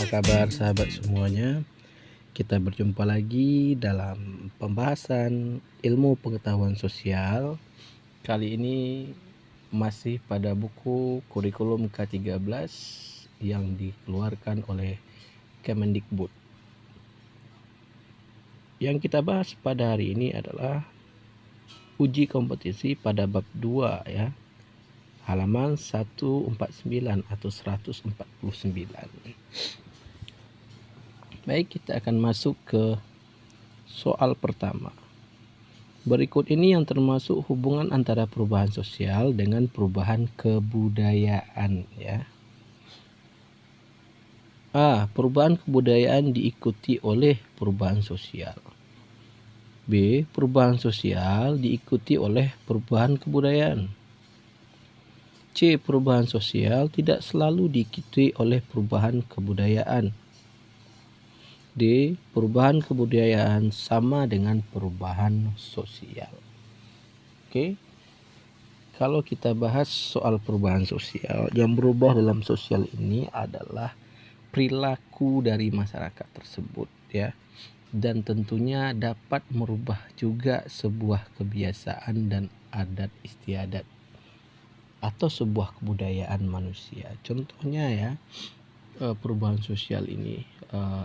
kabar sahabat semuanya? Kita berjumpa lagi dalam pembahasan ilmu pengetahuan sosial. Kali ini masih pada buku kurikulum K13 yang dikeluarkan oleh Kemendikbud. Yang kita bahas pada hari ini adalah uji kompetisi pada bab 2 ya. Halaman 149 atau 149. Baik, kita akan masuk ke soal pertama. Berikut ini yang termasuk hubungan antara perubahan sosial dengan perubahan kebudayaan ya. A. Perubahan kebudayaan diikuti oleh perubahan sosial. B. Perubahan sosial diikuti oleh perubahan kebudayaan. C. Perubahan sosial tidak selalu diikuti oleh perubahan kebudayaan. D. Perubahan kebudayaan sama dengan perubahan sosial. Oke. Kalau kita bahas soal perubahan sosial, yang berubah dalam sosial ini adalah perilaku dari masyarakat tersebut ya. Dan tentunya dapat merubah juga sebuah kebiasaan dan adat istiadat atau sebuah kebudayaan manusia. Contohnya ya, perubahan sosial ini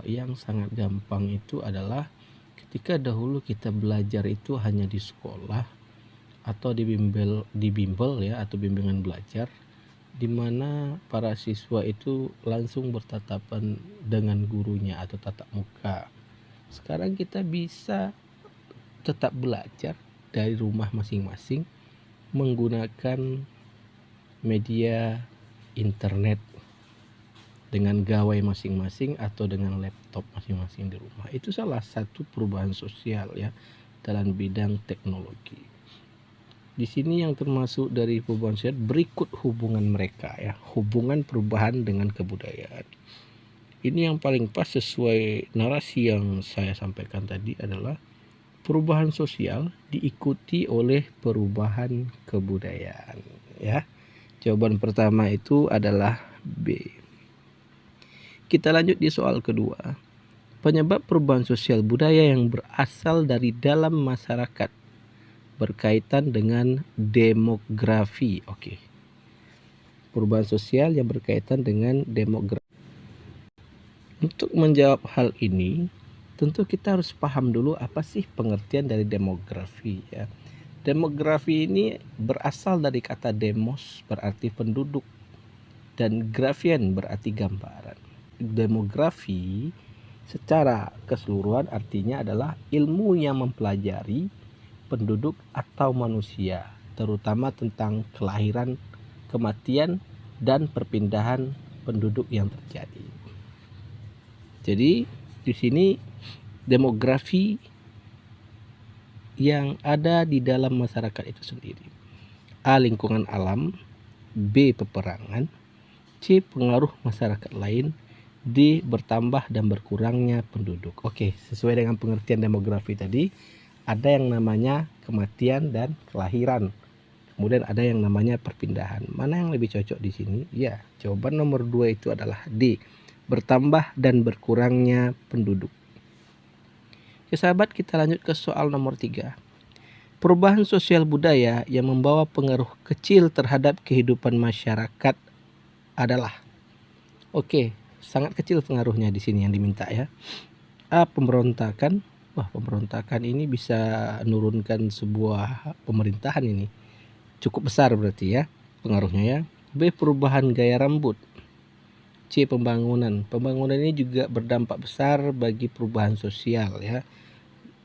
yang sangat gampang itu adalah ketika dahulu kita belajar itu hanya di sekolah atau di bimbel ya, atau bimbingan belajar, di mana para siswa itu langsung bertatapan dengan gurunya atau tatap muka. Sekarang kita bisa tetap belajar dari rumah masing-masing menggunakan media internet dengan gawai masing-masing atau dengan laptop masing-masing di rumah. Itu salah satu perubahan sosial ya dalam bidang teknologi. Di sini yang termasuk dari perubahan sosial berikut hubungan mereka ya, hubungan perubahan dengan kebudayaan. Ini yang paling pas sesuai narasi yang saya sampaikan tadi adalah perubahan sosial diikuti oleh perubahan kebudayaan ya. Jawaban pertama itu adalah B. Kita lanjut di soal kedua. Penyebab perubahan sosial budaya yang berasal dari dalam masyarakat berkaitan dengan demografi. Oke. Perubahan sosial yang berkaitan dengan demografi. Untuk menjawab hal ini, tentu kita harus paham dulu apa sih pengertian dari demografi ya. Demografi ini berasal dari kata demos berarti penduduk dan grafien berarti gambaran. Demografi secara keseluruhan artinya adalah ilmu yang mempelajari penduduk atau manusia, terutama tentang kelahiran, kematian, dan perpindahan penduduk yang terjadi. Jadi di sini demografi yang ada di dalam masyarakat itu sendiri. A. Lingkungan alam. B. Peperangan. C. Pengaruh masyarakat lain. D. Bertambah dan berkurangnya penduduk. Oke, sesuai dengan pengertian demografi tadi, ada yang namanya kematian dan kelahiran. Kemudian ada yang namanya perpindahan. Mana yang lebih cocok di sini? Ya, jawaban nomor 2 itu adalah D. Bertambah dan berkurangnya penduduk. Ya sahabat, kita lanjut ke soal nomor 3. Perubahan sosial budaya yang membawa pengaruh kecil terhadap kehidupan masyarakat adalah, oke, sangat kecil pengaruhnya di sini yang diminta ya. A. Pemberontakan. Wah, pemberontakan ini bisa menurunkan sebuah pemerintahan ini. Cukup besar berarti ya pengaruhnya ya. B. Perubahan gaya rambut. C. Pembangunan. Pembangunan ini juga berdampak besar bagi perubahan sosial ya.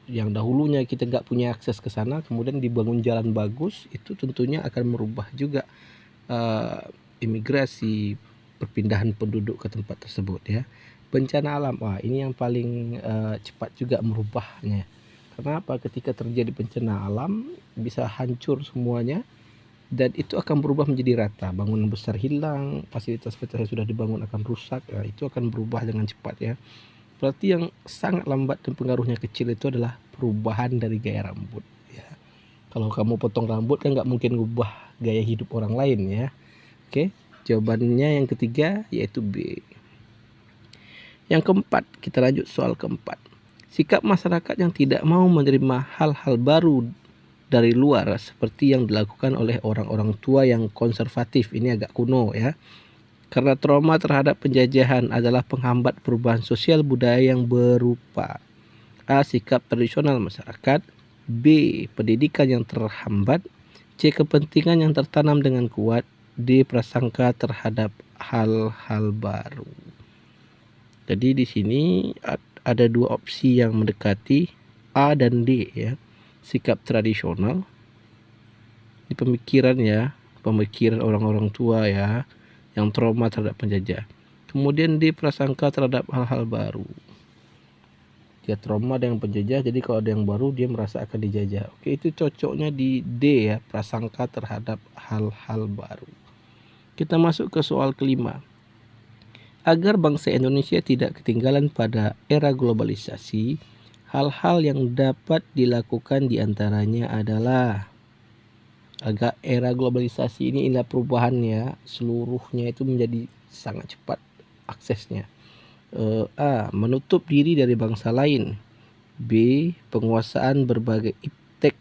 Yang dahulunya kita nggak punya akses ke sana, kemudian dibangun jalan bagus, itu tentunya akan merubah juga imigrasi, perpindahan penduduk ke tempat tersebut ya. Bencana alam, wah ini yang paling cepat juga merubahnya. Kenapa? Ketika terjadi bencana alam bisa hancur semuanya dan itu akan berubah menjadi rata. Bangunan besar hilang, fasilitas-fasilitas yang sudah dibangun akan rusak, ya, itu akan berubah dengan cepat ya. Berarti yang sangat lambat dan pengaruhnya kecil itu adalah perubahan dari gaya rambut ya. Kalau kamu potong rambut kan nggak mungkin ubah gaya hidup orang lain ya. Oke, jawabannya yang ketiga yaitu B. Yang keempat, kita lanjut soal keempat. Sikap masyarakat yang tidak mau menerima hal-hal baru dari luar seperti yang dilakukan oleh orang-orang tua yang konservatif. Ini agak kuno ya. Karena trauma terhadap penjajahan adalah penghambat perubahan sosial budaya yang berupa A. Sikap tradisional masyarakat, B. Pendidikan yang terhambat, C. Kepentingan yang tertanam dengan kuat, D. Prasangka terhadap hal-hal baru. Jadi di sini ada dua opsi yang mendekati, A dan D ya. Sikap tradisional, di pemikiran ya, pemikiran orang-orang tua ya, yang trauma terhadap penjajah. Kemudian D. Prasangka terhadap hal-hal baru. Dia trauma dengan penjajah, jadi kalau ada yang baru dia merasa akan dijajah. Oke, itu cocoknya di D ya, prasangka terhadap hal-hal baru. Kita masuk ke soal kelima. Agar bangsa Indonesia tidak ketinggalan pada era globalisasi, hal-hal yang dapat dilakukan diantaranya adalah agar era globalisasi ini adalah perubahannya, seluruhnya itu menjadi sangat cepat aksesnya. A. Menutup diri dari bangsa lain. B. Penguasaan berbagai iptek.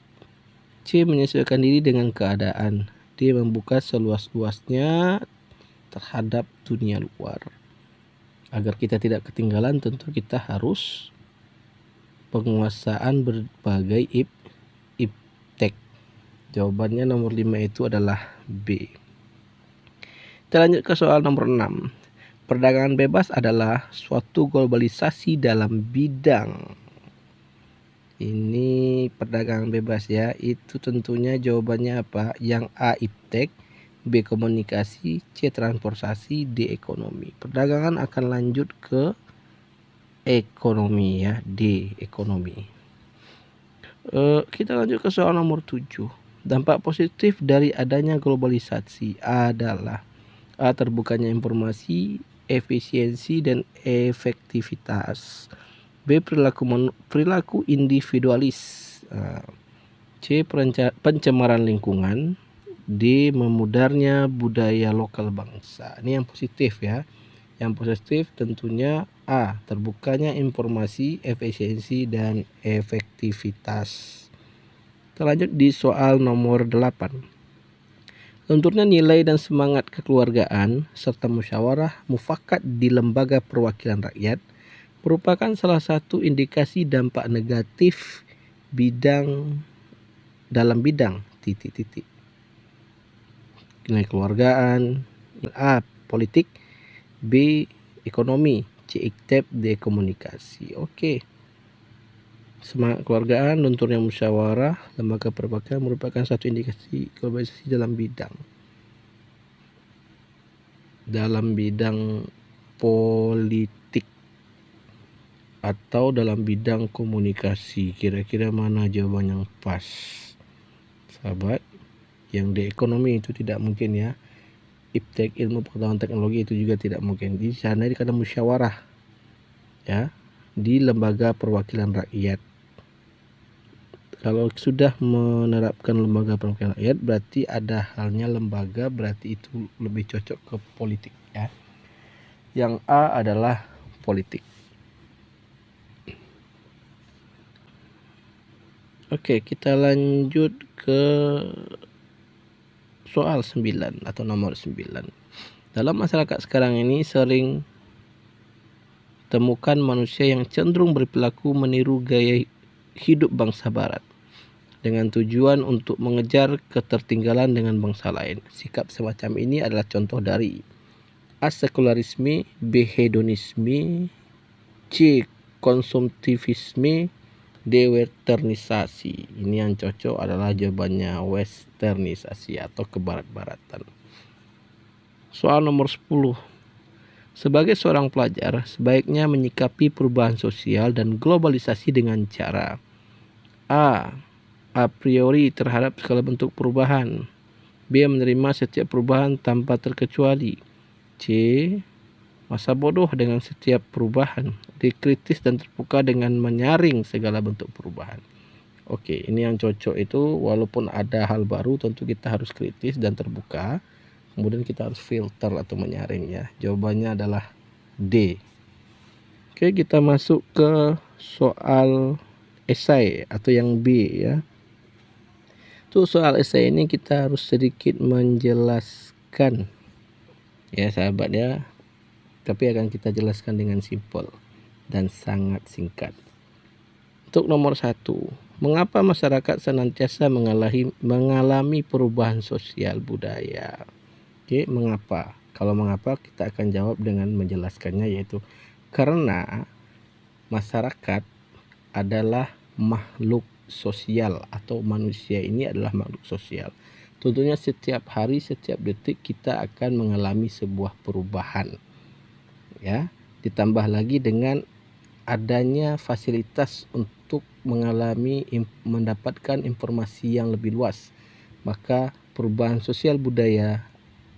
C. Menyesuaikan diri dengan keadaan. D. Membuka seluas-luasnya terhadap dunia luar. Agar kita tidak ketinggalan, tentu kita harus penguasaan berbagai iptek. Jawabannya nomor 5 itu adalah B. Kita lanjut ke soal nomor 6. Perdagangan bebas adalah suatu globalisasi dalam bidang. Ini perdagangan bebas ya. Itu tentunya jawabannya apa? Yang A. Iptek, B. Komunikasi, C. Transportasi, D. Ekonomi. Perdagangan akan lanjut ke ekonomi ya. D. Ekonomi. Kita lanjut ke soal nomor 7. Dampak positif dari adanya globalisasi adalah A. Terbukanya informasi, efisiensi dan efektivitas. B. Perilaku individualis. C. Pencemaran lingkungan. D. Memudarnya budaya lokal bangsa. Ini yang positif ya. Yang positif tentunya A. Terbukanya informasi, efisiensi dan efektivitas. Kita lanjut di soal nomor 8. Lunturnya nilai dan semangat kekeluargaan serta musyawarah mufakat di lembaga perwakilan rakyat merupakan salah satu indikasi dampak negatif dalam bidang titik-titik. Nilai keluargaan, A. Politik, B. Ekonomi, C. Iktep, D. Komunikasi. Oke. Semangat keluargaan, lunturnya musyawarah, lembaga perwakilan merupakan satu indikasi globalisasi dalam bidang politik atau dalam bidang komunikasi. Kira-kira mana jawaban yang pas, sahabat? Yang di ekonomi itu tidak mungkin ya. Iptek, ilmu pengetahuan teknologi, itu juga tidak mungkin. Di sana dikata musyawarah ya, di lembaga perwakilan rakyat. Kalau sudah menerapkan lembaga perwakilan rakyat, berarti ada halnya lembaga, berarti itu lebih cocok ke politik ya. Yang A adalah politik. Oke, kita lanjut ke soal 9 atau nomor 9. Dalam masyarakat sekarang ini sering temukan manusia yang cenderung berperilaku meniru gaya hidup bangsa barat dengan tujuan untuk mengejar ketertinggalan dengan bangsa lain. Sikap semacam ini adalah contoh dari A. Sekularisme, B. Hedonisme, C. Konsumtivisme, D. Westernisasi. Ini yang cocok adalah jawabannya westernisasi atau kebarat-baratan. Soal nomor 10. Sebagai seorang pelajar, sebaiknya menyikapi perubahan sosial dan globalisasi dengan cara A. A priori terhadap segala bentuk perubahan. B. Menerima setiap perubahan tanpa terkecuali. C. Masa bodoh dengan setiap perubahan. D. Kritis dan terbuka dengan menyaring segala bentuk perubahan. Oke, ini yang cocok itu, walaupun ada hal baru tentu kita harus kritis dan terbuka. Kemudian kita harus filter atau menyaring ya. Jawabannya adalah D. Oke, kita masuk ke soal esai atau yang B ya. Tuh soal esai ini kita harus sedikit menjelaskan ya sahabat ya, tapi akan kita jelaskan dengan simpel dan sangat singkat. Untuk nomor 1, mengapa masyarakat senantiasa mengalami perubahan sosial budaya? Oke, mengapa? Kalau mengapa kita akan jawab dengan menjelaskannya, yaitu karena masyarakat adalah makhluk sosial atau manusia ini adalah makhluk sosial. Tentunya setiap hari, setiap detik kita akan mengalami sebuah perubahan. Ya, ditambah lagi dengan adanya fasilitas untuk mendapatkan informasi yang lebih luas, maka perubahan sosial budaya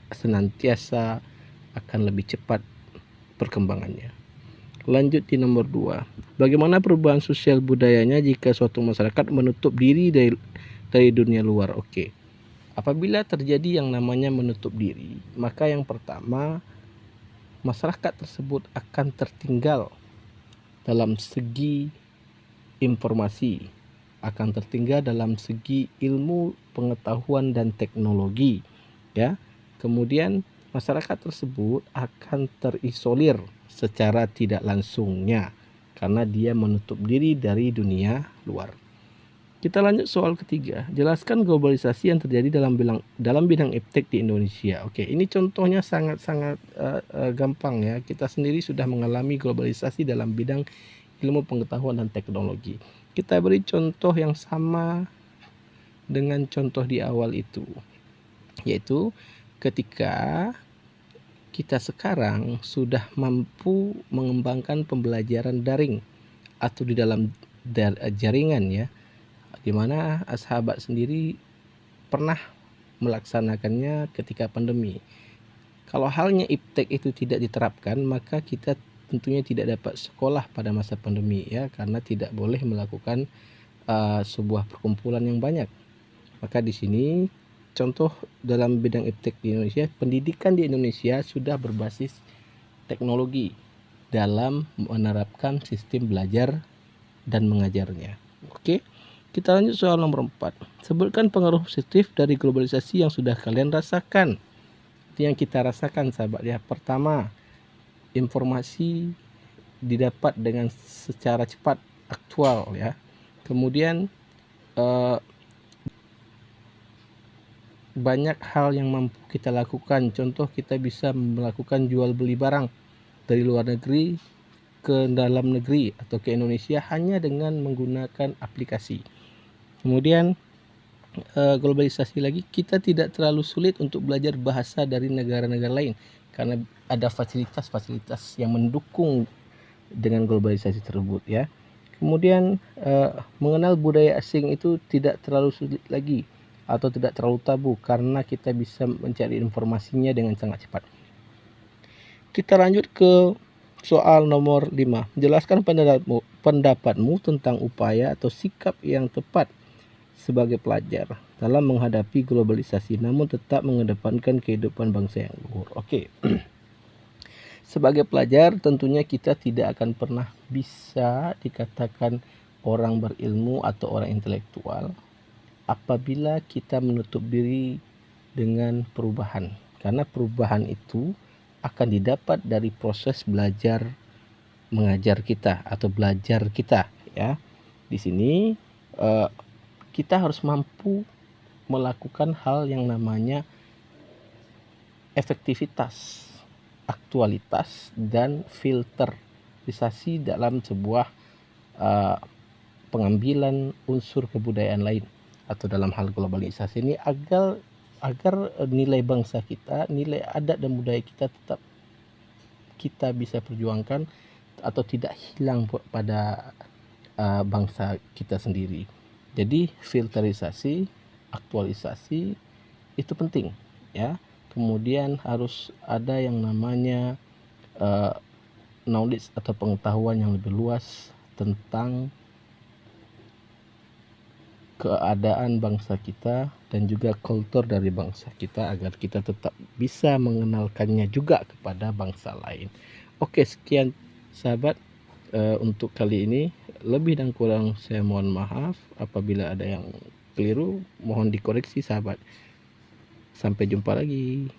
senantiasa akan lebih cepat perkembangannya. Lanjut di nomor 2. Bagaimana perubahan sosial budayanya jika suatu masyarakat menutup diri dari dunia luar? Oke. Apabila terjadi yang namanya menutup diri, maka yang pertama masyarakat tersebut akan tertinggal dalam segi informasi, akan tertinggal dalam segi ilmu, pengetahuan dan teknologi, ya. Kemudian masyarakat tersebut akan terisolir secara tidak langsungnya karena dia menutup diri dari dunia luar. Kita lanjut soal ketiga. Jelaskan globalisasi yang terjadi dalam bidang iptek di Indonesia. Oke, ini contohnya sangat-sangat gampang ya. Kita sendiri sudah mengalami globalisasi dalam bidang ilmu pengetahuan dan teknologi. Kita beri contoh yang sama dengan contoh di awal itu, yaitu ketika kita sekarang sudah mampu mengembangkan pembelajaran daring atau di dalam jaringan ya, di mana sahabat sendiri pernah melaksanakannya ketika pandemi. Kalau halnya iptek itu tidak diterapkan, maka kita tentunya tidak dapat sekolah pada masa pandemi ya, karena tidak boleh melakukan sebuah perkumpulan yang banyak. Maka di sini contoh dalam bidang iptek di Indonesia, pendidikan di Indonesia sudah berbasis teknologi dalam menerapkan sistem belajar dan mengajarnya. Oke. Kita lanjut soal nomor 4. Sebutkan pengaruh positif dari globalisasi yang sudah kalian rasakan. Itu yang kita rasakan sahabat ya. Pertama, informasi didapat dengan secara cepat, aktual ya. Kemudian banyak hal yang mampu kita lakukan. Contoh, kita bisa melakukan jual beli barang dari luar negeri ke dalam negeri atau ke Indonesia hanya dengan menggunakan aplikasi. Kemudian globalisasi lagi, kita tidak terlalu sulit untuk belajar bahasa dari negara-negara lain karena ada fasilitas-fasilitas yang mendukung dengan globalisasi tersebut ya. Kemudian mengenal budaya asing itu tidak terlalu sulit lagi atau tidak terlalu tabu karena kita bisa mencari informasinya dengan sangat cepat. Kita lanjut ke soal nomor 5. Jelaskan pendapatmu tentang upaya atau sikap yang tepat sebagai pelajar dalam menghadapi globalisasi namun tetap mengedepankan kehidupan bangsa yang luhur. Oke. Sebagai pelajar tentunya kita tidak akan pernah bisa dikatakan orang berilmu atau orang intelektual apabila kita menutup diri dengan perubahan. Karena perubahan itu akan didapat dari proses belajar mengajar kita atau belajar kita ya. Di sini kita harus mampu melakukan hal yang namanya efektivitas, aktualitas, dan filterisasi dalam sebuah pengambilan unsur kebudayaan lain atau dalam hal globalisasi ini agar nilai bangsa kita, nilai adat dan budaya kita tetap kita bisa perjuangkan atau tidak hilang pada bangsa kita sendiri. Jadi filterisasi, aktualisasi itu penting ya. Kemudian harus ada yang namanya knowledge atau pengetahuan yang lebih luas tentang keadaan bangsa kita dan juga kultur dari bangsa kita agar kita tetap bisa mengenalkannya juga kepada bangsa lain. Oke, sekian sahabat. Untuk kali ini lebih dan kurang saya mohon maaf. Apabila ada yang keliru mohon dikoreksi sahabat. Sampai jumpa lagi.